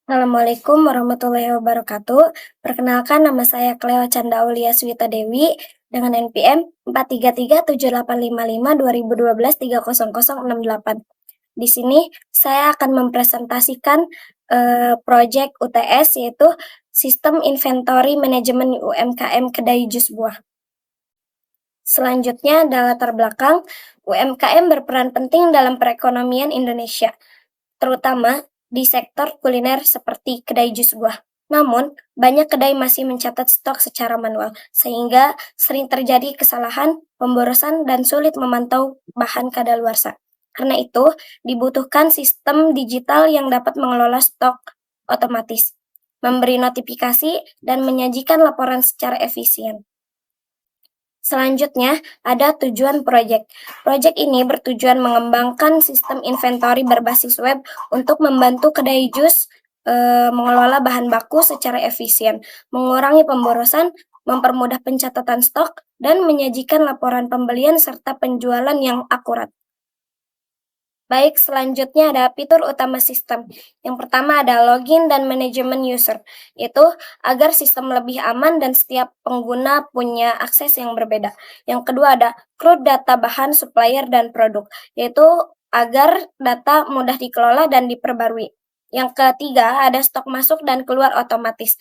Assalamualaikum warahmatullahi wabarakatuh. Perkenalkan, nama saya Cleo Canda Aulia Swita Dewi dengan NPM 43378552012300068. Di sini saya akan mempresentasikan proyek UTS, yaitu Sistem Inventory Manajemen UMKM Kedai Jus Buah. Selanjutnya adalah latar belakang. UMKM berperan penting dalam perekonomian Indonesia, terutama di sektor kuliner seperti kedai jus buah. Namun, banyak kedai masih mencatat stok secara manual, sehingga sering terjadi kesalahan, pemborosan, dan sulit memantau bahan kadaluarsa. Karena itu, dibutuhkan sistem digital yang dapat mengelola stok otomatis, memberi notifikasi, dan menyajikan laporan secara efisien. Selanjutnya, ada tujuan proyek. Proyek ini bertujuan mengembangkan sistem inventory berbasis web untuk membantu kedai jus mengelola bahan baku secara efisien, mengurangi pemborosan, mempermudah pencatatan stok, dan menyajikan laporan pembelian serta penjualan yang akurat. Baik, selanjutnya ada fitur utama sistem. Yang pertama ada login dan manajemen user, yaitu agar sistem lebih aman dan setiap pengguna punya akses yang berbeda. Yang kedua ada CRUD data bahan, supplier, dan produk, yaitu agar data mudah dikelola dan diperbarui. Yang ketiga ada stok masuk dan keluar otomatis.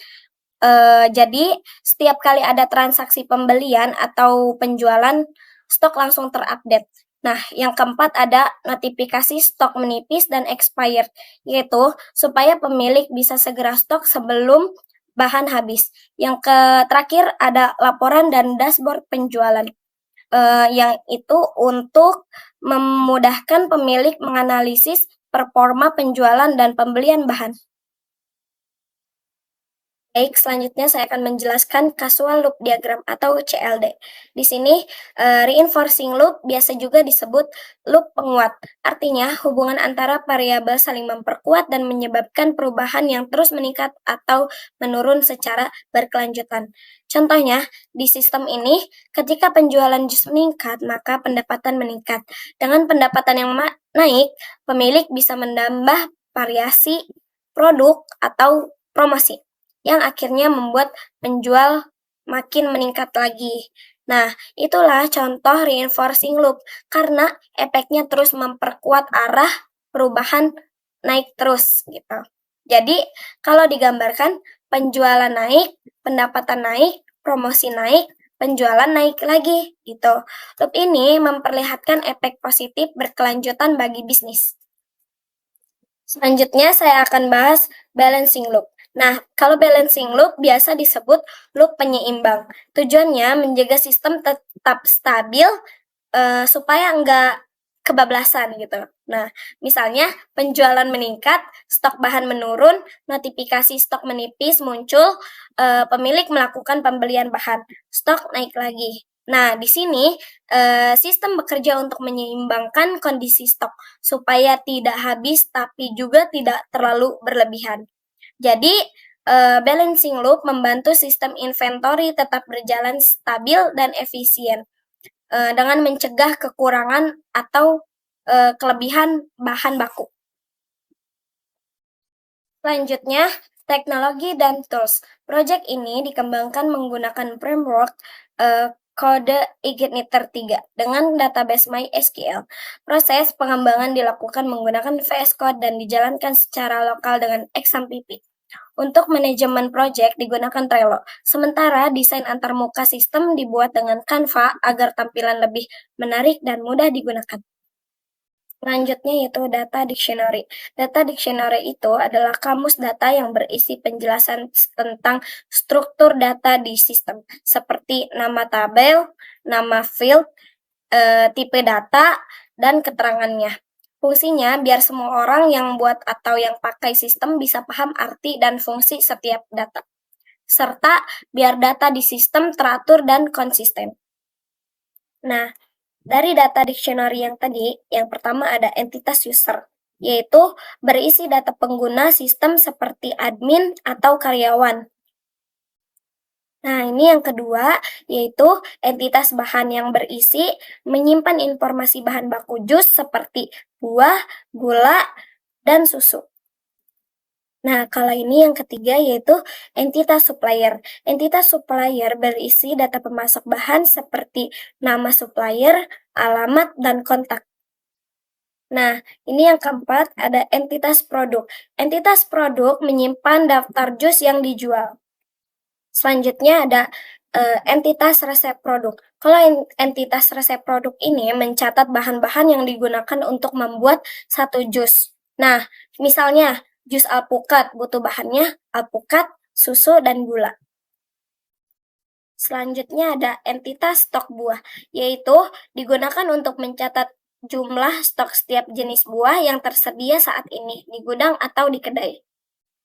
Jadi setiap kali ada transaksi pembelian atau penjualan, stok langsung terupdate. Nah, yang keempat ada notifikasi stok menipis dan expired, yaitu supaya pemilik bisa segera stok sebelum bahan habis. Yang terakhir ada laporan dan dashboard penjualan, yang itu untuk memudahkan pemilik menganalisis performa penjualan dan pembelian bahan. Baik, selanjutnya saya akan menjelaskan casual loop diagram atau CLD. Di sini, reinforcing loop biasa juga disebut loop penguat. Artinya, hubungan antara variabel saling memperkuat dan menyebabkan perubahan yang terus meningkat atau menurun secara berkelanjutan. Contohnya, di sistem ini, ketika penjualan jus meningkat, maka pendapatan meningkat. Dengan pendapatan yang naik, pemilik bisa menambah variasi produk atau promosi, yang akhirnya membuat penjual makin meningkat lagi. Nah, itulah contoh reinforcing loop, karena efeknya terus memperkuat arah perubahan naik terus gitu. Jadi, kalau digambarkan, penjualan naik, pendapatan naik, promosi naik, penjualan naik lagi gitu. Loop ini memperlihatkan efek positif berkelanjutan bagi bisnis. Selanjutnya saya akan bahas balancing loop. Nah, kalau balancing loop biasa disebut loop penyeimbang. Tujuannya menjaga sistem tetap stabil supaya enggak kebablasan gitu. Nah, misalnya penjualan meningkat, stok bahan menurun, notifikasi stok menipis muncul, pemilik melakukan pembelian bahan, stok naik lagi. Nah, di sini sistem bekerja untuk menyeimbangkan kondisi stok supaya tidak habis tapi juga tidak terlalu berlebihan. Jadi, balancing loop membantu sistem inventory tetap berjalan stabil dan efisien, dengan mencegah kekurangan atau kelebihan bahan baku. Selanjutnya, teknologi dan tools. Project ini dikembangkan menggunakan framework kode Igniter 3 dengan database MySQL. Proses pengembangan dilakukan menggunakan VS Code dan dijalankan secara lokal dengan XAMPP. Untuk manajemen project digunakan Trello, sementara desain antarmuka sistem dibuat dengan Canva agar tampilan lebih menarik dan mudah digunakan. Selanjutnya yaitu data dictionary. Data dictionary itu adalah kamus data yang berisi penjelasan tentang struktur data di sistem, seperti nama tabel, nama field, tipe data, dan keterangannya. Fungsinya biar semua orang yang buat atau yang pakai sistem bisa paham arti dan fungsi setiap data, serta biar data di sistem teratur dan konsisten. Nah, dari data dictionary yang tadi, yang pertama ada entitas user, yaitu berisi data pengguna sistem seperti admin atau karyawan. Nah, ini yang kedua, yaitu entitas bahan yang berisi menyimpan informasi bahan baku jus seperti buah, gula, dan susu. Nah, kalau ini yang ketiga yaitu entitas supplier. Entitas supplier berisi data pemasok bahan seperti nama supplier, alamat, dan kontak. Nah, ini yang keempat ada entitas produk. Entitas produk menyimpan daftar jus yang dijual. Selanjutnya ada entitas resep produk. Kalau entitas resep produk ini mencatat bahan-bahan yang digunakan untuk membuat satu jus. Nah, misalnya jus alpukat butuh bahannya alpukat, susu, dan gula. Selanjutnya ada entitas stok buah, yaitu digunakan untuk mencatat jumlah stok setiap jenis buah yang tersedia saat ini di gudang atau di kedai.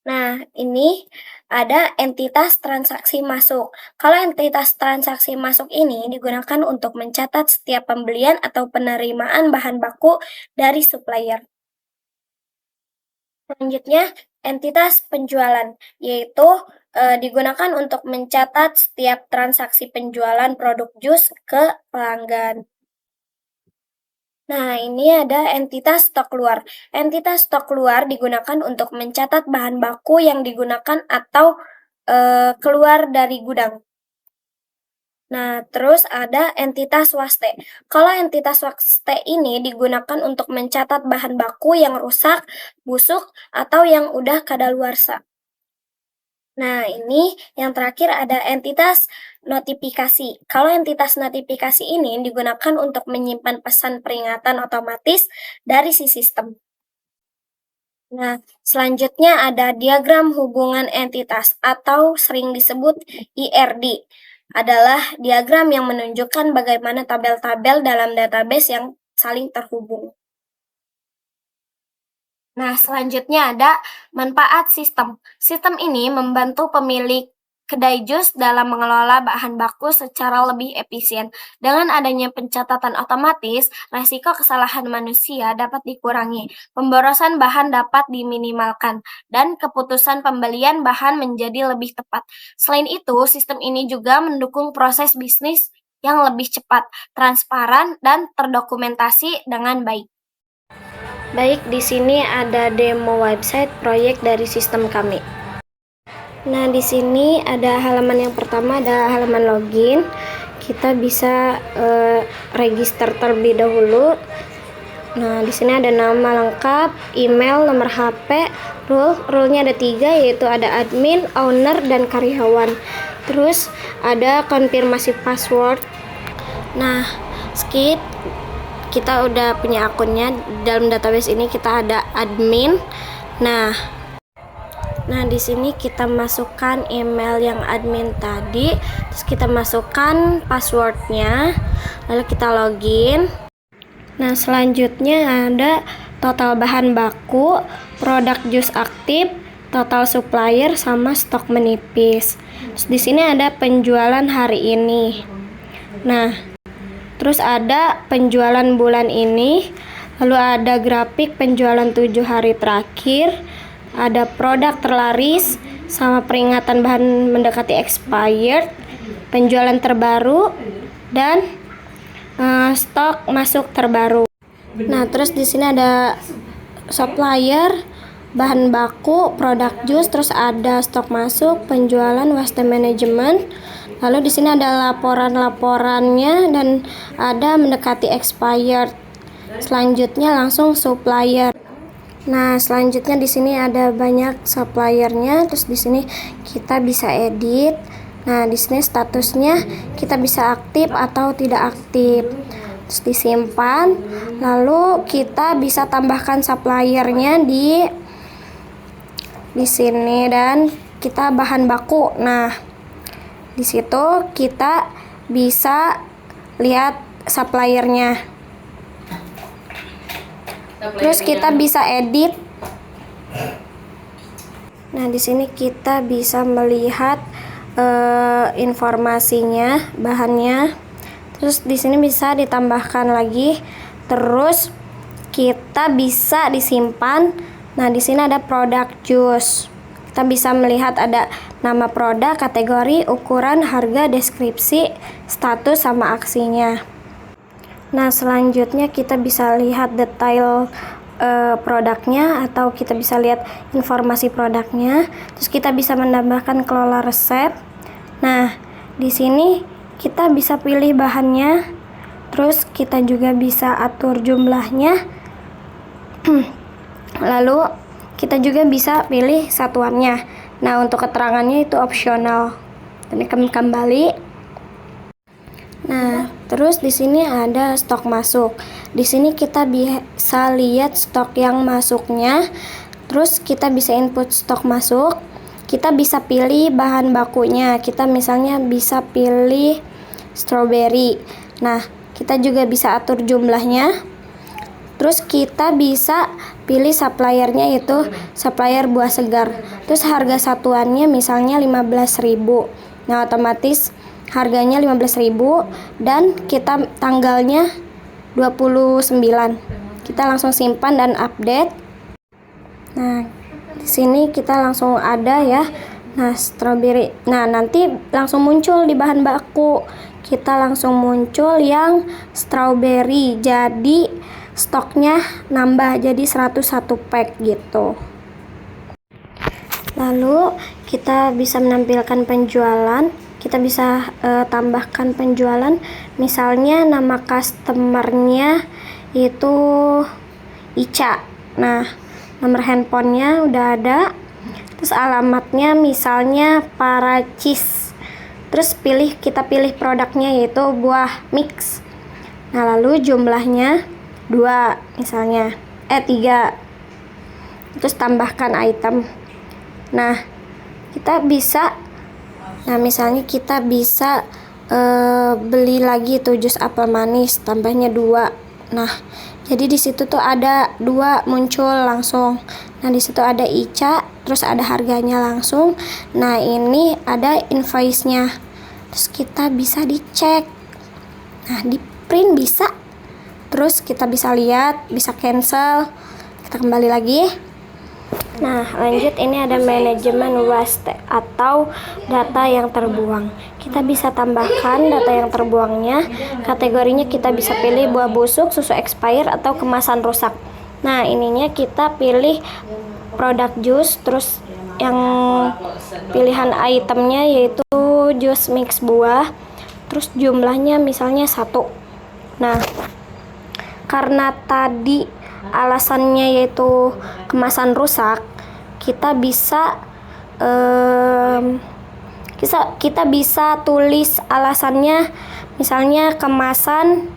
Nah, ini ada entitas transaksi masuk. Kalau entitas transaksi masuk ini digunakan untuk mencatat setiap pembelian atau penerimaan bahan baku dari supplier. Selanjutnya, entitas penjualan, yaitu digunakan untuk mencatat setiap transaksi penjualan produk jus ke pelanggan. Nah, ini ada entitas stok keluar. Entitas stok keluar digunakan untuk mencatat bahan baku yang digunakan atau keluar dari gudang. Nah, terus ada entitas waste. Kalau entitas waste ini digunakan untuk mencatat bahan baku yang rusak, busuk, atau yang udah kadaluarsa. Nah, ini yang terakhir ada entitas notifikasi. Kalau entitas notifikasi ini digunakan untuk menyimpan pesan peringatan otomatis dari si sistem. Nah, selanjutnya ada diagram hubungan entitas atau sering disebut IRD. Adalah diagram yang menunjukkan bagaimana tabel-tabel dalam database yang saling terhubung. Nah, selanjutnya ada manfaat sistem. Sistem ini membantu pemilik kedai jus dalam mengelola bahan baku secara lebih efisien. Dengan adanya pencatatan otomatis, resiko kesalahan manusia dapat dikurangi, pemborosan bahan dapat diminimalkan, dan keputusan pembelian bahan menjadi lebih tepat. Selain itu, sistem ini juga mendukung proses bisnis yang lebih cepat, transparan, dan terdokumentasi dengan baik. Baik, di sini ada demo website proyek dari sistem kami. Nah, di sini ada halaman yang pertama, ada halaman login. Kita bisa register terlebih dahulu. Nah, di sini ada nama lengkap, email, nomor HP, rule-nya ada 3, yaitu ada admin, owner, dan karyawan. Terus ada konfirmasi password. Nah, skip. Kita udah punya akunnya. Dalam database ini kita ada admin. Nah di sini kita masukkan email yang admin tadi, terus kita masukkan passwordnya, lalu kita login. Nah, selanjutnya ada total bahan baku, produk jus aktif, total supplier, sama stok menipis. Terus di sini ada penjualan hari ini. Nah, terus ada penjualan bulan ini, lalu ada grafik penjualan 7 hari terakhir, ada produk terlaris, sama peringatan bahan mendekati expired, penjualan terbaru, dan stok masuk terbaru. Nah, terus di sini ada supplier, bahan baku, produk jus, terus ada stok masuk, penjualan, waste management. Lalu di sini ada laporan-laporannya dan ada mendekati expired. Selanjutnya langsung supplier. Nah, selanjutnya di sini ada banyak suppliernya. Terus di sini kita bisa edit. Nah, di sini statusnya kita bisa aktif atau tidak aktif. Terus disimpan. Lalu kita bisa tambahkan suppliernya di sini dan kita bahan baku. Nah, di situ kita bisa lihat suppliernya. Terus kita bisa edit. Nah, di sini kita bisa melihat informasinya, bahannya. Terus di sini bisa ditambahkan lagi. Terus kita bisa disimpan. Nah, di sini ada produk jus. Kita bisa melihat ada nama produk, kategori, ukuran, harga, deskripsi, status, sama aksinya. Nah, selanjutnya kita bisa lihat detail produknya, atau kita bisa lihat informasi produknya. Terus kita bisa menambahkan kelola resep. Nah, di sini kita bisa pilih bahannya. Terus kita juga bisa atur jumlahnya. Lalu kita juga bisa pilih satuannya. Nah, untuk keterangannya itu opsional. Dan kembali. Nah, terus di sini ada stok masuk. Di sini kita bisa lihat stok yang masuknya. Terus kita bisa input stok masuk. Kita bisa pilih bahan bakunya. Kita misalnya bisa pilih strawberry. Nah, kita juga bisa atur jumlahnya. Terus kita bisa pilih suppliernya, yaitu supplier buah segar. Terus harga satuannya misalnya 15.000. Nah, otomatis harganya 15.000 dan kita tanggalnya 29. Kita langsung simpan dan update. Nah, di sini kita langsung ada ya. Nah, strawberry. Nah, nanti langsung muncul di bahan baku. Kita langsung muncul yang strawberry. Jadi stoknya nambah jadi 101 pack gitu. Lalu kita bisa menampilkan penjualan. Kita bisa tambahkan penjualan. Misalnya nama customernya itu Ica. Nah, nomor handphonenya udah ada. Terus alamatnya misalnya Paracis. Terus kita pilih produknya yaitu buah mix. Nah, lalu jumlahnya 2 misalnya, 3. Terus tambahkan item. Nah, misalnya kita bisa beli lagi tuh jus apel manis, tambahnya 2. Nah, jadi di situ tuh ada 2 muncul langsung. Nah, di situ ada Ica, terus ada harganya langsung. Nah, ini ada invoice-nya. Terus kita bisa dicek. Nah, di print bisa. Terus kita bisa lihat, bisa cancel. Kita kembali lagi. Nah, lanjut, ini ada manajemen waste atau data yang terbuang. Kita bisa tambahkan data yang terbuangnya. Kategorinya kita bisa pilih buah busuk, susu expired, atau kemasan rusak. Nah, ininya kita pilih produk jus. Terus yang pilihan itemnya yaitu jus mix buah. Terus jumlahnya misalnya 1. Nah, karena tadi alasannya yaitu kemasan rusak, kita bisa tulis alasannya, misalnya kemasan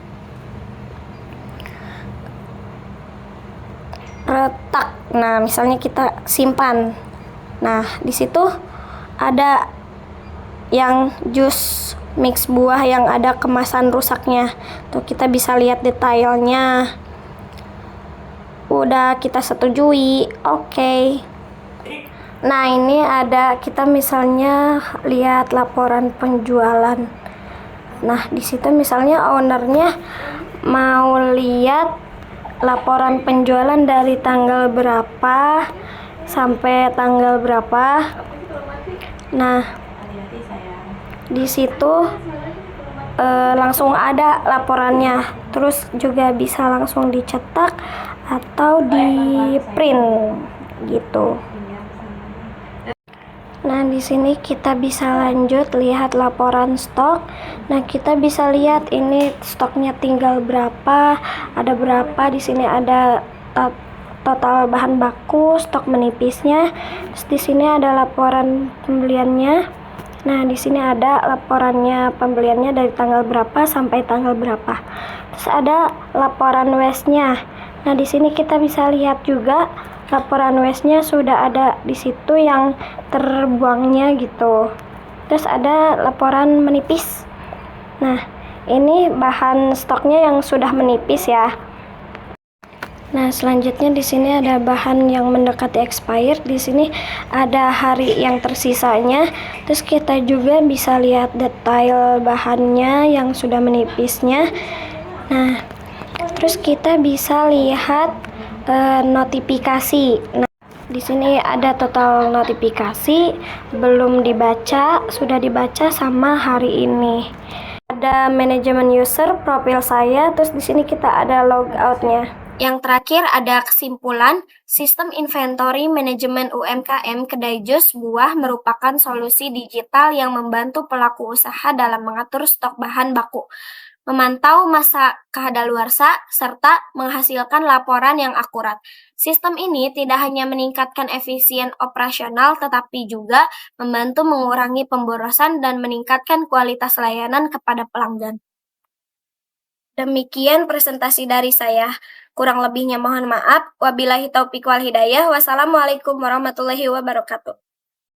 retak. Nah, misalnya kita simpan. Nah, di situ ada yang jus mix buah yang ada kemasan rusaknya. Tuh, kita bisa lihat detailnya. Udah kita setujui. Oke. Nah, ini ada kita misalnya lihat laporan penjualan. Nah, di situ misalnya ownernya mau lihat laporan penjualan dari tanggal berapa sampai tanggal berapa. Nah, di situ langsung ada laporannya. Terus juga bisa langsung dicetak atau di print gitu. Nah, di sini kita bisa lanjut lihat laporan stok. Nah, kita bisa lihat ini stoknya tinggal berapa, ada berapa. Di sini ada total bahan baku, stok menipisnya. Terus di sini ada laporan pembeliannya. Nah, di sini ada laporannya pembeliannya dari tanggal berapa sampai tanggal berapa. Terus ada laporan waste-nya. Nah, di sini kita bisa lihat juga laporan waste-nya sudah ada di situ yang terbuangnya gitu. Terus ada laporan menipis. Nah, ini bahan stoknya yang sudah menipis ya. Nah, selanjutnya di sini ada bahan yang mendekati expired. Di sini ada hari yang tersisanya. Terus kita juga bisa lihat detail bahannya yang sudah menipisnya. Nah, terus kita bisa lihat notifikasi. Nah, di sini ada total notifikasi, belum dibaca, sudah dibaca, sama hari ini. Ada manajemen user, profil saya, terus di sini kita ada logoutnya. Yang terakhir ada kesimpulan, sistem inventory manajemen UMKM Kedai Jus Buah merupakan solusi digital yang membantu pelaku usaha dalam mengatur stok bahan baku, memantau masa kadaluarsa, serta menghasilkan laporan yang akurat. Sistem ini tidak hanya meningkatkan efisien operasional, tetapi juga membantu mengurangi pemborosan dan meningkatkan kualitas layanan kepada pelanggan. Demikian presentasi dari saya. Kurang lebihnya mohon maaf. Wabillahi taufiq wal hidayah. Wassalamualaikum warahmatullahi wabarakatuh.